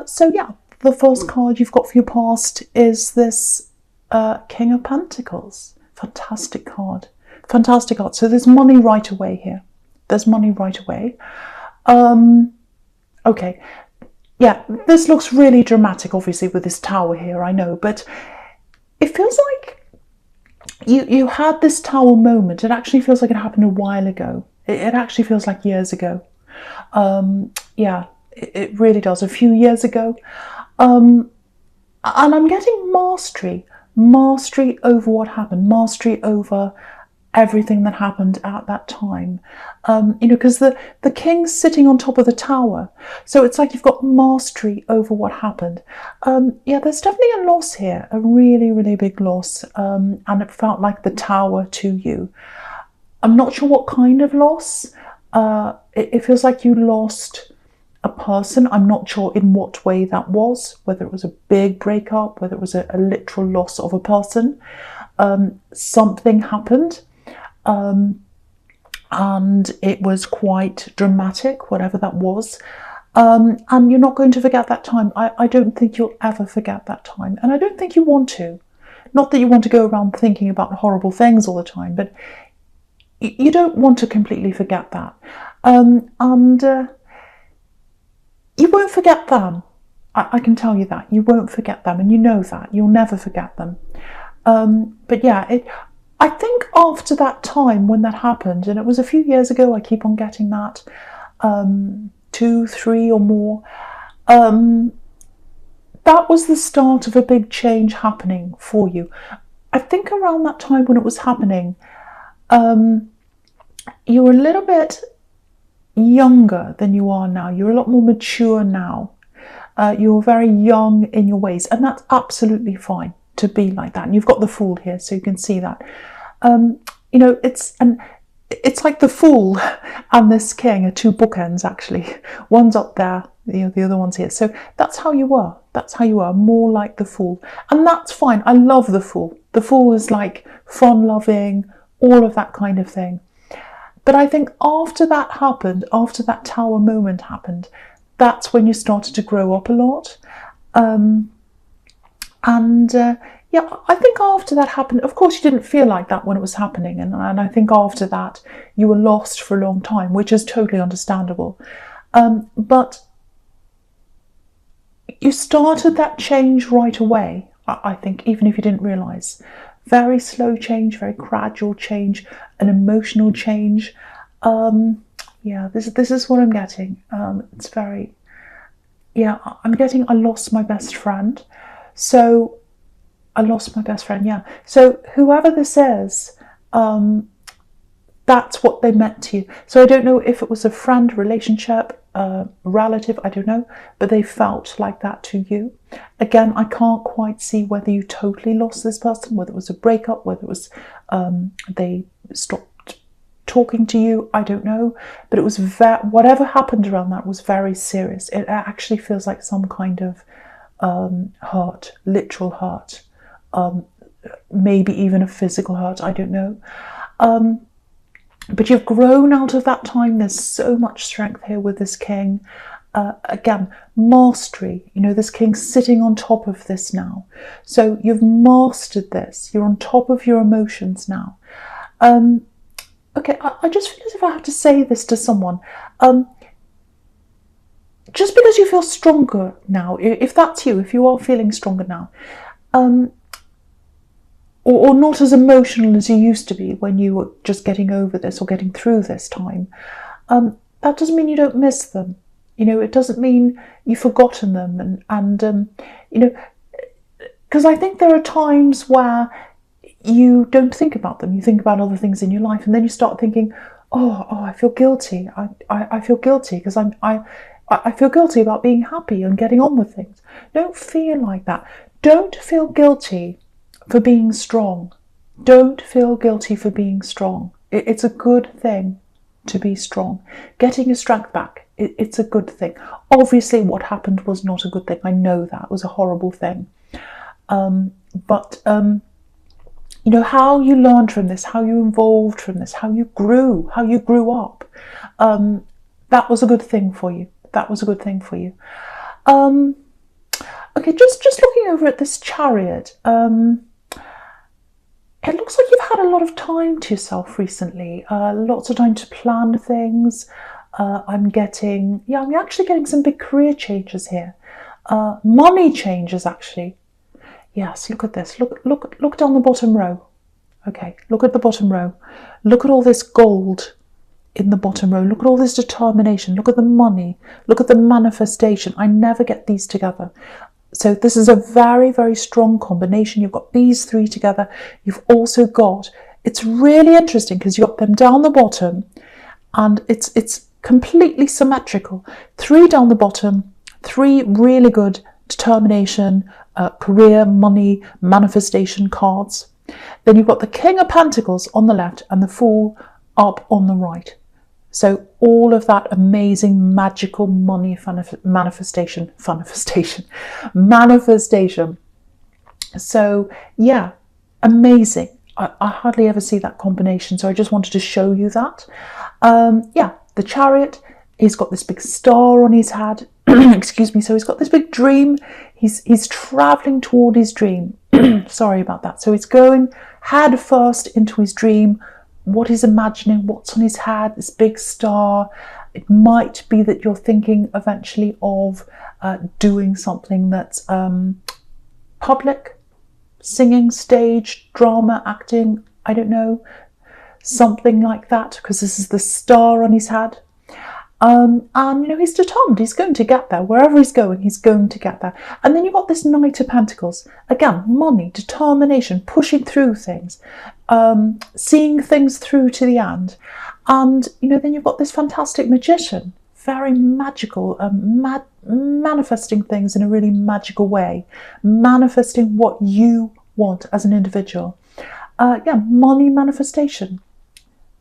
So yeah, the first card you've got for your past is this King of Pentacles. Fantastic card. Fantastic card. So there's money right away here. There's money right away. Okay. Yeah, this looks really dramatic, obviously, with this tower here, I know, but it feels like you had this tower moment. It actually feels like it happened a while ago. It actually feels like years ago. Yeah, it really does. A few years ago. And I'm getting mastery over what happened, mastery over everything that happened at that time. Because the king's sitting on top of the tower, so it's like you've got mastery over what happened. Yeah, there's definitely a loss here, a really, really big loss, and it felt like the tower to you. I'm not sure what kind of loss. It feels like you lost a person. I'm not sure in what way that was, whether it was a big breakup, whether it was a literal loss of a person. Something happened. And it was quite dramatic, whatever that was. And you're not going to forget that time. I don't think you'll ever forget that time. And I don't think you want to. Not that you want to go around thinking about horrible things all the time, but you don't want to completely forget that. And you won't forget them. I can tell you that. You won't forget them, and you know that. You'll never forget them. But yeah, I think after that time when that happened, and it was a few years ago, I keep on getting that, 2, 3 or more, that was the start of a big change happening for you. I think around that time when it was happening, you were a little bit younger than you are now. You're a lot more mature now. You're very young in your ways, and that's absolutely fine to be like that. And you've got the Fool here, so you can see that. It's like the Fool and this King are two bookends, actually. One's up there, the other one's here. So that's how you were. That's how you were, more like the Fool. And that's fine. I love the Fool. The Fool is like fun-loving, all of that kind of thing. But I think after that happened, after that tower moment happened, that's when you started to grow up a lot. Yeah, I think after that happened, of course you didn't feel like that when it was happening. And I think after that you were lost for a long time, which is totally understandable. But you started that change right away, I think, even if you didn't realise. Very slow change, very gradual change, an emotional change. Yeah, this is what I'm getting. It's very, yeah, I'm getting I lost my best friend. So I lost my best friend, yeah. So whoever this is, that's what they meant to you. So I don't know if it was a friend, relationship, relative, I don't know, but they felt like that to you. Again, I can't quite see whether you totally lost this person, whether it was a breakup, whether it was they stopped talking to you, I don't know. But it was whatever happened around that was very serious. It actually feels like some kind of hurt, literal hurt. Maybe even a physical hurt, I don't know. But you've grown out of that time. There's so much strength here with this King. Again, mastery. This King's sitting on top of this now. So you've mastered this. You're on top of your emotions now. Okay, I just feel as if I have to say this to someone. Just because you feel stronger now, if that's you, if you are feeling stronger now, or not as emotional as you used to be when you were just getting over this or getting through this time, that doesn't mean you don't miss them. It doesn't mean you've forgotten them. And because I think there are times where you don't think about them. You think about other things in your life, and then you start thinking, oh, I feel guilty. I feel guilty because I feel guilty about being happy and getting on with things. Don't feel like that. Don't feel guilty for being strong. Don't feel guilty for being strong. It's a good thing to be strong. Getting your strength back, it's a good thing. Obviously, what happened was not a good thing. I know that. It was a horrible thing. But how you learned from this, how you evolved from this, how you grew up, that was a good thing for you. That was a good thing for you. Okay, just looking over at this Chariot, it looks like you've had a lot of time to yourself recently, lots of time to plan things. I'm actually getting some big career changes here. Money changes, actually. Yes, look at this. Look down the bottom row. Okay, look at the bottom row. Look at all this gold in the bottom row. Look at all this determination. Look at the money. Look at the manifestation. I never get these together. So this is a very, very strong combination. You've got these three together. You've also got, it's really interesting because you've got them down the bottom and it's completely symmetrical. 3 down the bottom, 3 really good determination, career, money, manifestation cards. Then you've got the King of Pentacles on the left and the Fool up on the right. So all of that amazing magical money manifestation. So yeah, amazing. I hardly ever see that combination. So I just wanted to show you that. Yeah, the Chariot, he's got this big star on his head. Excuse me. So he's got this big dream. He's traveling toward his dream. Sorry about that. So he's going head first into his dream. What he's imagining, what's on his head, this big star. It might be that you're thinking eventually of doing something that's public, singing, stage, drama, acting, I don't know, something like that, because this is the star on his head. And he's determined, he's going to get there. Wherever he's going to get there. And then you've got this Knight of Pentacles. Again, money, determination, pushing through things, seeing things through to the end. And, then you've got this fantastic Magician, very magical, manifesting things in a really magical way, manifesting what you want as an individual. Money manifestation.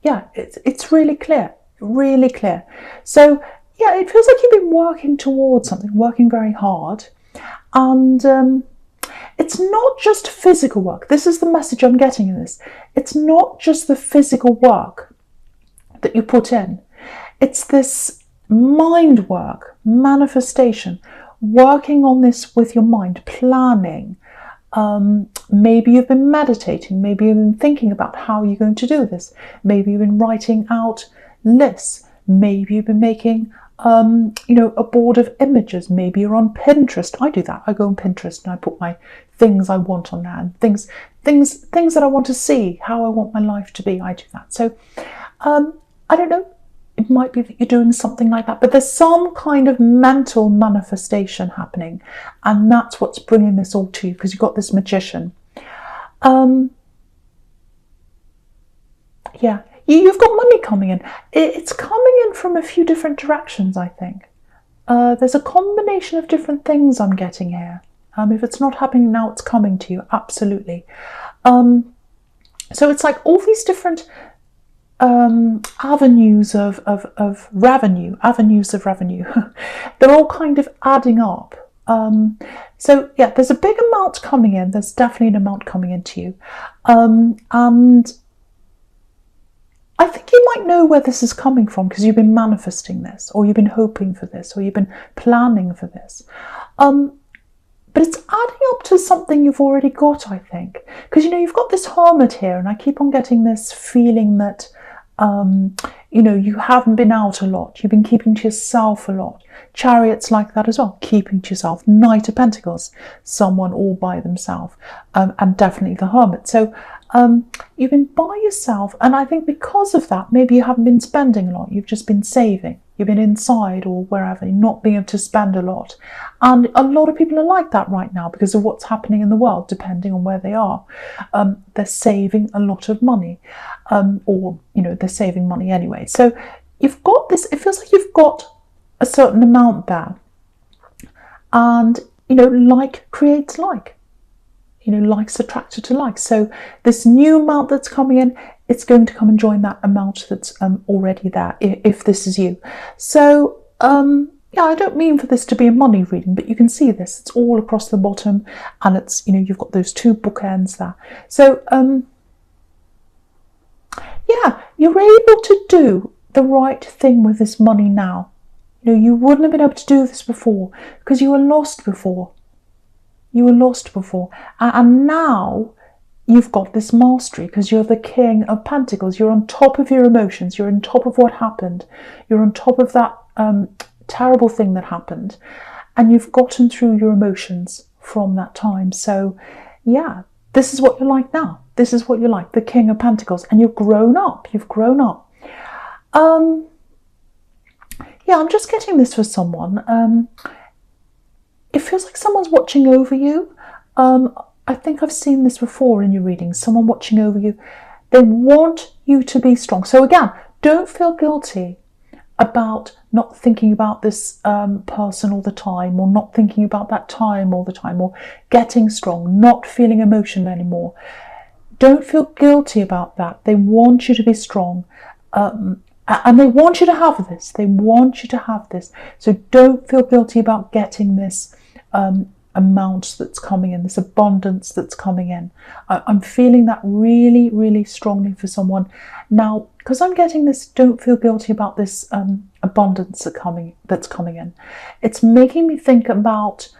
Yeah, it's really clear. Really clear. So yeah, it feels like you've been working towards something, working very hard, and it's not just physical work. This is the message I'm getting in this. It's not just the physical work that you put in. It's this mind work, manifestation, working on this with your mind, planning. Maybe you've been meditating, maybe you've been thinking about how you're going to do this, maybe you've been writing out lists, maybe you've been making a board of images, maybe you're on Pinterest. I do that. I go on Pinterest and I put my things I want on there, and things that I want to see, how I want my life to be. I do that. So I don't know, it might be that you're doing something like that, but there's some kind of mental manifestation happening, and that's what's bringing this all to you, because you've got this Magician. Yeah, you've got money coming in. It's coming in from a few different directions, I think. There's a combination of different things I'm getting here. If it's not happening now, it's coming to you, absolutely. So it's like all these different avenues of revenue. They're all kind of adding up. So yeah, there's a big amount coming in. There's definitely an amount coming into you. And I think you might know where this is coming from, because you've been manifesting this, or you've been hoping for this, or you've been planning for this. But it's adding up to something you've already got, I think. Because, you've got this Hermit here, and I keep on getting this feeling that, you haven't been out a lot. You've been keeping to yourself a lot. Chariot's like that as well, keeping to yourself. Knight of Pentacles, someone all by themselves, and definitely the Hermit. So you've been by yourself, and I think because of that, maybe you haven't been spending a lot. You've just been saving. You've been inside or wherever, not being able to spend a lot. And a lot of people are like that right now because of what's happening in the world, depending on where they are. They're saving a lot of money, or they're saving money anyway. So you've got this, it feels like you've got a certain amount there, and like creates like. Likes attracted to likes. So this new amount that's coming in, it's going to come and join that amount that's already there, if this is you. So yeah, I don't mean for this to be a money reading, but you can see this. It's all across the bottom, and it's you've got those 2 bookends there. So yeah, you're able to do the right thing with this money now. You wouldn't have been able to do this before because you were lost before. You were lost before. And now you've got this mastery because you're the King of Pentacles. You're on top of your emotions. You're on top of what happened. You're on top of that terrible thing that happened. And you've gotten through your emotions from that time. So, yeah, this is what you're like now. This is what you're like, the King of Pentacles. And you've grown up. You've grown up. Yeah, I'm just getting this for someone. It feels like someone's watching over you. I think I've seen this before in your readings, someone watching over you. They want you to be strong. So again, don't feel guilty about not thinking about this person all the time, or not thinking about that time all the time, or getting strong, not feeling emotion anymore. Don't feel guilty about that. They want you to be strong. And they want you to have this. They want you to have this. So don't feel guilty about getting this amount that's coming in, this abundance that's coming in. I'm feeling that really, really strongly for someone. Now, because I'm getting this, don't feel guilty about this abundance that's coming in. It's making me think about,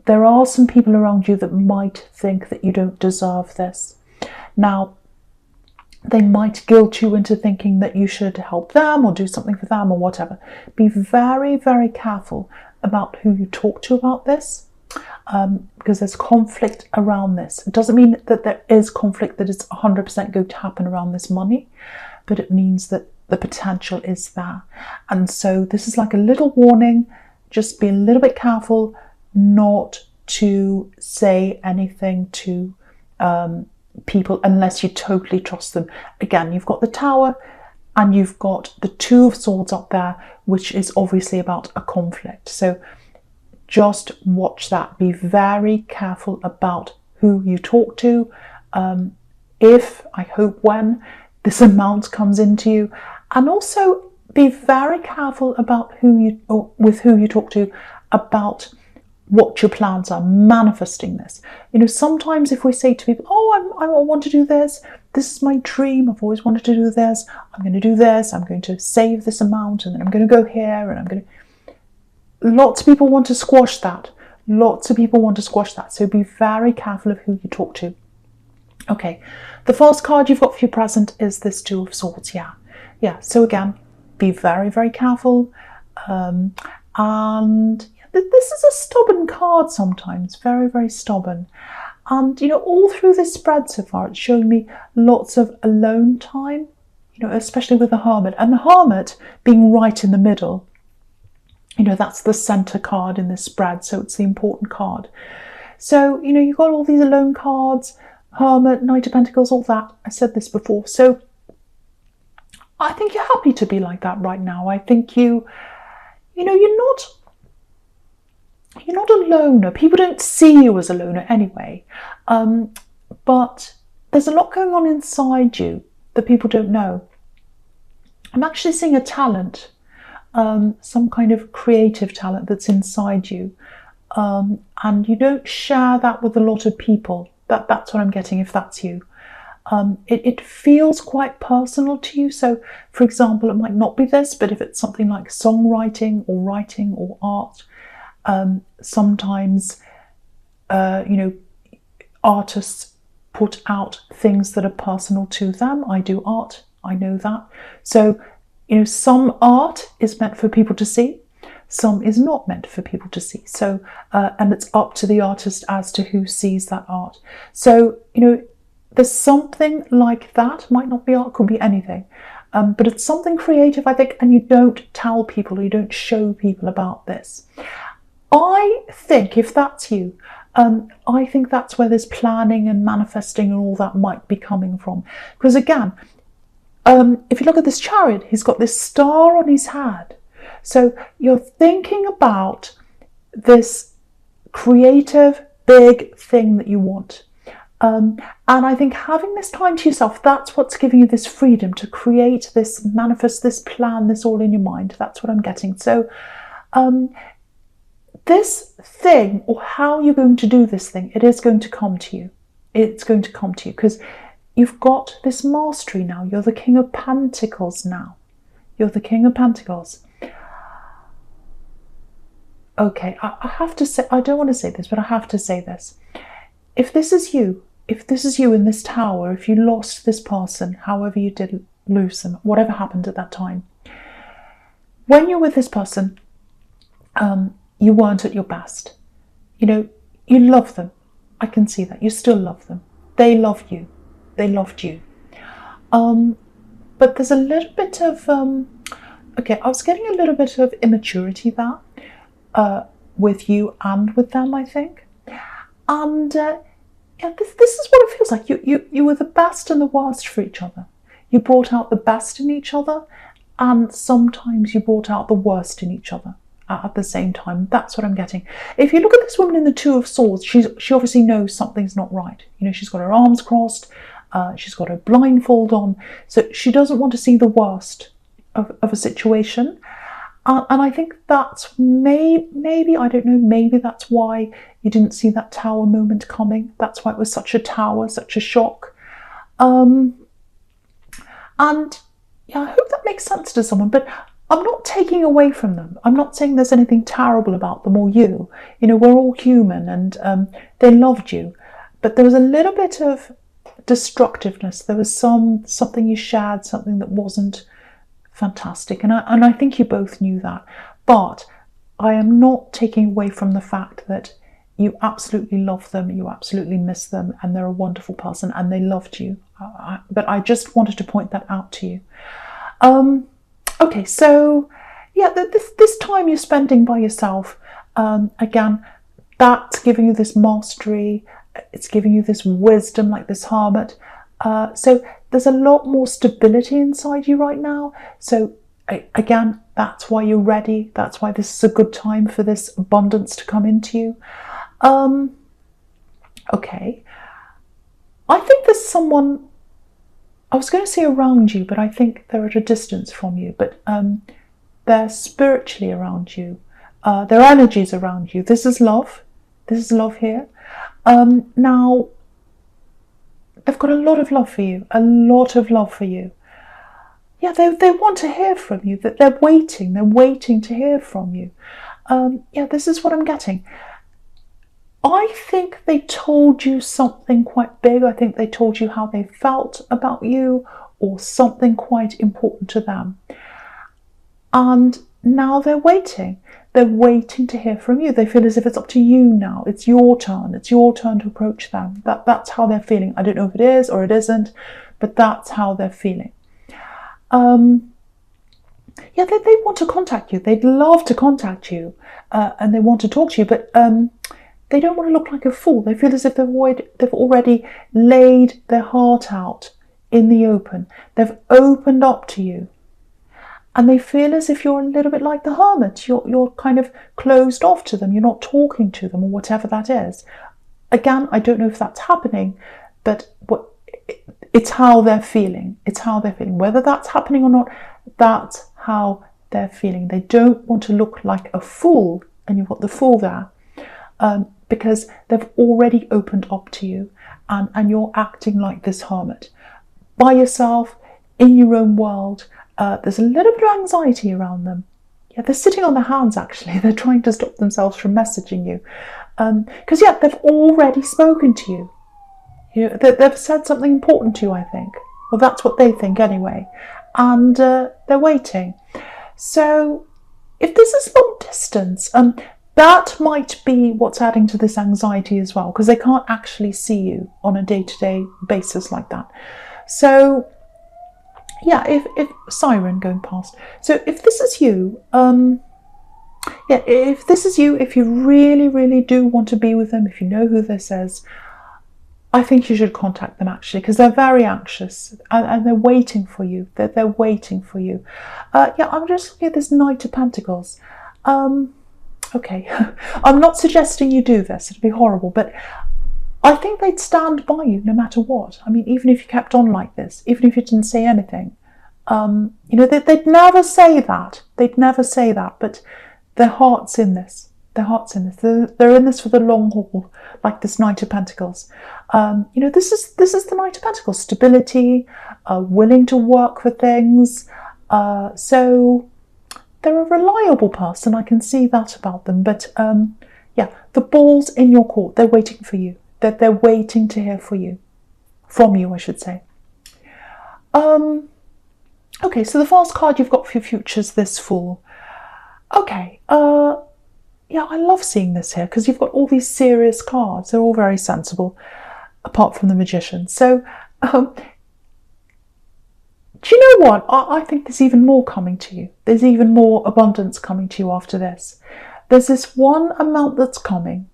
there are some people around you that might think that you don't deserve this. Now, they might guilt you into thinking that you should help them or do something for them or whatever. Be very, very careful about who you talk to about this, because there's conflict around this. It doesn't mean that there is conflict that is 100% going to happen around this money, but it means that the potential is there. And so this is like a little warning. Just be a little bit careful not to say anything to people unless you totally trust them. Again, you've got the Tower and you've got the Two of Swords up there, which is obviously about a conflict. So just watch that. Be very careful about who you talk to. If, I hope when, this amount comes into you. And also be very careful about with who you talk to about what your plans are, manifesting this. You know, sometimes if we say to people, oh, I want to do this, this is my dream, I've always wanted to do this, I'm going to do this, I'm going to save this amount, and then I'm going to go here, and I'm going to... Lots of people want to squash that. Lots of people want to squash that. So be very careful of who you talk to. Okay, the first card you've got for your present is this Two of Swords. Yeah, so again, be very, very careful. And this is a stubborn card sometimes, very, very stubborn. And, you know, all through this spread so far, it's showing me lots of alone time, you know, especially with the Hermit. And the Hermit being right in the middle, you know, that's the centre card in this spread, so it's the important card. So, you know, you've got all these alone cards, Hermit, Knight of Pentacles, all that. I said this before. So I think you're happy to be like that right now. I think you know, you're not a loner. People don't see you as a loner anyway. But there's a lot going on inside you that people don't know. I'm actually seeing a talent, some kind of creative talent that's inside you. And you don't share that with a lot of people. That's what I'm getting, if that's you. It feels quite personal to you. So, for example, it might not be this, but if it's something like songwriting or writing or art, sometimes, you know, artists put out things that are personal to them. I do art, I know that. So, you know, some art is meant for people to see, some is not meant for people to see. So, and it's up to the artist as to who sees that art. So, you know, there's something like that. Might not be art, could be anything. But it's something creative, I think, and you don't tell people, or you don't show people about this. I think if that's you, I think that's where this planning and manifesting and all that might be coming from. Because again, if you look at this Chariot, he's got this star on his head. So you're thinking about this creative, big thing that you want. And I think having this time to yourself, that's what's giving you this freedom to create this, manifest this, plan this all in your mind. That's what I'm getting. So this thing, or how you're going to do this thing, it is going to come to you. It's going to come to you because you've got this mastery now. You're the King of Pentacles now. You're the King of Pentacles. Okay, I have to say, I don't want to say this, but I have to say this. If this is you in this tower, if you lost this person, however you did lose them, whatever happened at that time, when you're with this person, you weren't at your best. You know, you love them. I can see that. You still love them. They loved you. They loved you. But there's a little bit of, okay, I was getting a little bit of immaturity there with you and with them, I think. And yeah, this is what it feels like. You were the best and the worst for each other. You brought out the best in each other, and sometimes you brought out the worst in each other at the same time. That's what I'm getting. If you look at this woman in the Two of Swords, she obviously knows something's not right. You know, she's got her arms crossed, she's got her blindfold on, so she doesn't want to see the worst of a situation. And I think that's maybe, I don't know, maybe that's why you didn't see that tower moment coming. That's why it was such a tower, such a shock. And yeah, I hope that makes sense to someone, but I'm not taking away from them. I'm not saying there's anything terrible about them or you. You know, we're all human, and they loved you. But there was a little bit of destructiveness. There was something you shared, something that wasn't fantastic. And I think you both knew that. But I am not taking away from the fact that you absolutely love them, you absolutely miss them, and they're a wonderful person, and they loved you. But I just wanted to point that out to you. Okay, so yeah, this time you're spending by yourself, again, that's giving you this mastery, it's giving you this wisdom, like this hermit. So there's a lot more stability inside you right now. So again, that's why you're ready. That's why this is a good time for this abundance to come into you. Okay, I think there's someone, I was going to say around you, but I think they're at a distance from you, but they're spiritually around you. Their energies around you. This is love. This is love here. Now, they've got a lot of love for you. A lot of love for you. Yeah, they want to hear from you. That they're waiting to hear from you. Yeah, this is what I'm getting. I think they told you something quite big. I think they told you how they felt about you, or something quite important to them. And now they're waiting. They're waiting to hear from you. They feel as if it's up to you now. It's your turn. It's your turn to approach them. That's how they're feeling. I don't know if it is or it isn't, but that's how they're feeling. Yeah, they want to contact you. They'd love to contact you, and they want to talk to you, but they don't want to look like a fool. They feel as if they've already laid their heart out in the open. They've opened up to you. And they feel as if you're a little bit like the hermit. You're kind of closed off to them. You're not talking to them, or whatever that is. Again, I don't know if that's happening, but it's how they're feeling. It's how they're feeling. Whether that's happening or not, that's how they're feeling. They don't want to look like a fool, and you've got the fool there. Because they've already opened up to you, and you're acting like this hermit. By yourself, in your own world. There's a little bit of anxiety around them. Yeah, they're sitting on their hands, actually. They're trying to stop themselves from messaging you. Because, yeah, they've already spoken to you. They've said something important to you, I think. Well, that's what they think anyway. And they're waiting. So if this is long distance, that might be what's adding to this anxiety as well, because they can't actually see you on a day-to-day basis like that. So yeah, if siren going past. So if this is you, yeah, if this is you, if you really, really do want to be with them, if you know who this is, I think you should contact them, actually, because they're very anxious, and they're waiting for you. They're waiting for you. Yeah, I'm just looking at this Knight of Pentacles. Okay, I'm not suggesting you do this. It'd be horrible, but I think they'd stand by you no matter what. I mean, even if you kept on like this, even if you didn't say anything, you know, they'd never say that. They'd never say that, but their heart's in this. Their heart's in this. They're in this for the long haul, like this Knight of Pentacles. You know, this is the Knight of Pentacles. Stability, willing to work for things. So they're a reliable person. I can see that about them. But yeah, the ball's in your court. They're waiting for you. They're waiting to hear from you, I should say. Okay, so the first card you've got for your future is this Fool. Okay, yeah, I love seeing this here because you've got all these serious cards. They're all very sensible, apart from the Magician. So, do you know what? I think there's even more coming to you. There's even more abundance coming to you after this. There's this one amount that's coming,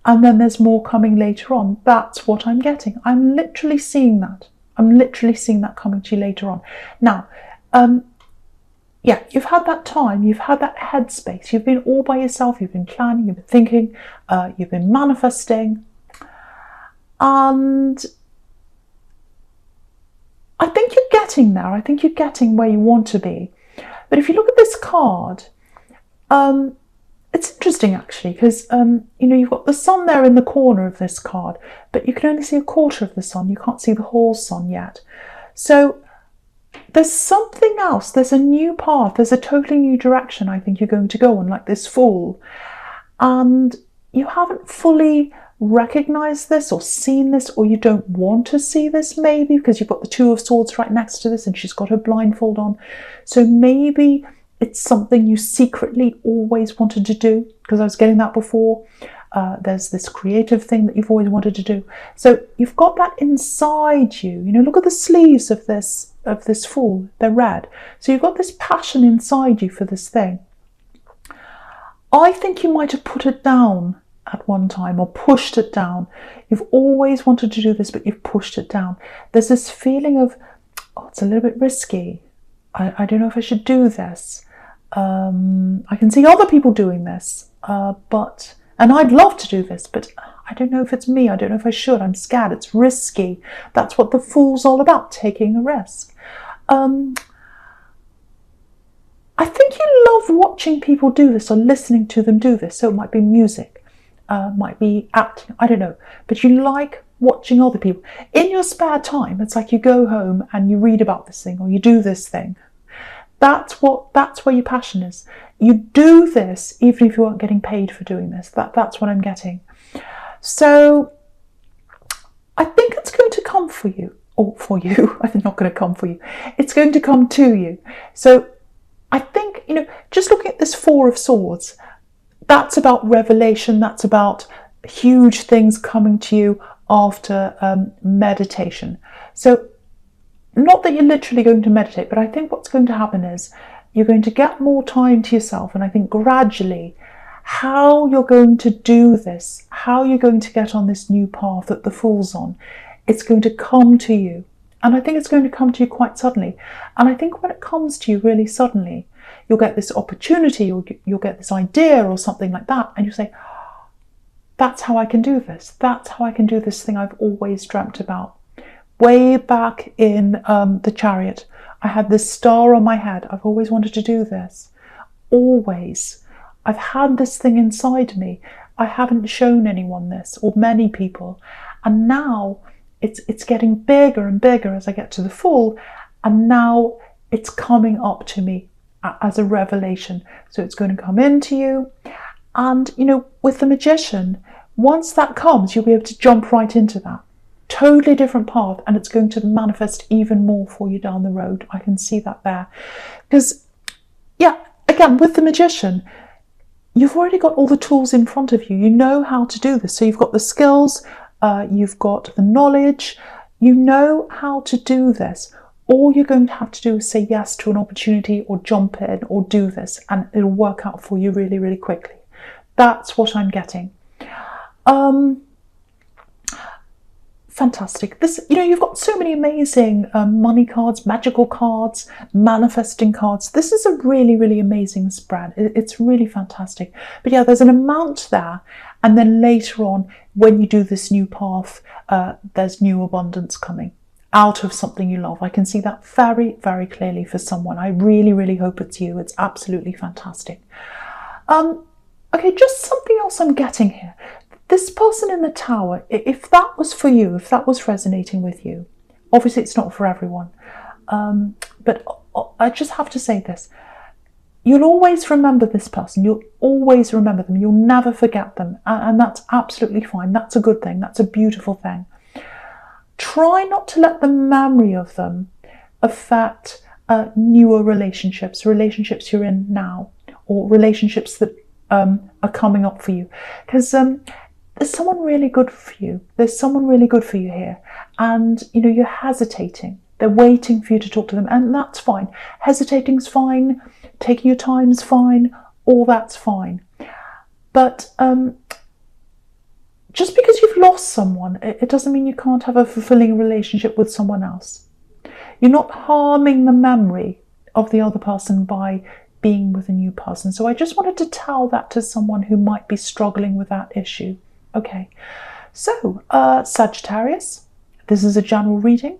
and then there's more coming later on. That's what I'm getting. I'm literally seeing that. I'm literally seeing that coming to you later on. Now, yeah, you've had that time, you've had that headspace, you've been all by yourself, you've been planning, you've been thinking, you've been manifesting, and I think you're getting there. I think you're getting where you want to be. But if you look at this card, it's interesting actually, because you know, you've got the sun there in the corner of this card, but you can only see a quarter of the sun. You can't see the whole sun yet. So there's something else. There's a new path. There's a totally new direction I think you're going to go on, like this Fool. And you haven't fully recognized this or seen this, or you don't want to see this maybe, because you've got the Two of Swords right next to this and she's got her blindfold on. So maybe it's something you secretly always wanted to do, because I was getting that before. There's this creative thing that you've always wanted to do. So you've got that inside you. You know, look at the sleeves of this Fool. They're red. So you've got this passion inside you for this thing. I think you might have put it down at one time, or pushed it down. You've always wanted to do this, but you've pushed it down. There's this feeling of, oh, it's a little bit risky. I don't know if I should do this. I can see other people doing this, and I'd love to do this, but I don't know if it's me. I don't know if I should. I'm scared. It's risky. That's what the Fool's all about, taking a risk. I think you love watching people do this or listening to them do this. So it might be music, might be acting, I don't know. But you like watching other people. In your spare time, it's like you go home and you read about this thing or you do this thing. That's where your passion is. You do this even if you aren't getting paid for doing this. That's what I'm getting. So I think it's going to come for you, or for you. I'm not going to come for you. It's going to come to you. So I think, you know, just looking at this Four of Swords, that's about revelation. That's about huge things coming to you after meditation. So not that you're literally going to meditate, but I think what's going to happen is you're going to get more time to yourself. And I think gradually how you're going to do this, how you're going to get on this new path that the Fool's on, it's going to come to you. And I think it's going to come to you quite suddenly. And I think when it comes to you really suddenly, you'll get this opportunity, or you'll get this idea or something like that. And you'll say, oh, that's how I can do this. That's how I can do this thing I've always dreamt about. Way back in the Chariot, I had this star on my head. I've always wanted to do this. Always. I've had this thing inside me. I haven't shown anyone this, or many people. And now it's getting bigger and bigger as I get to the Fool. And now it's coming up to me as a revelation. So it's going to come into you. And, you know, with the Magician, once that comes, you'll be able to jump right into that. Totally different path, and it's going to manifest even more for you down the road. I can see that there. Because, yeah, again, with the Magician, you've already got all the tools in front of you. You know how to do this. So you've got the skills, you've got the knowledge, you know how to do this. All you're going to have to do is say yes to an opportunity, or jump in, or do this, and it'll work out for you really, really quickly. That's what I'm getting. Fantastic. This, you know, you've got so many amazing money cards, magical cards, manifesting cards. This is a really, really amazing spread. It's really fantastic. But yeah, there's an amount there. And then later on, when you do this new path, there's new abundance coming out of something you love. I can see that very, very clearly for someone. I really, really hope it's you. It's absolutely fantastic. Okay, just something else I'm getting here. This person in the Tower, if that was for you, if that was resonating with you, obviously it's not for everyone, but I just have to say this. you'll always remember this person. You'll always remember them. You'll never forget them. And that's absolutely fine. That's a good thing. That's a beautiful thing. Try not to let the memory of them affect newer relationships you're in now, or relationships that are coming up for you. Because there's someone really good for you. There's someone really good for you here. And, you know, you're hesitating. They're waiting for you to talk to them. And that's fine. Hesitating's fine. Taking your time's fine. All that's fine. But just because you've lost someone, it doesn't mean you can't have a fulfilling relationship with someone else. You're not harming the memory of the other person by being with a new person. So I just wanted to tell that to someone who might be struggling with that issue. Okay, so Sagittarius, this is a general reading.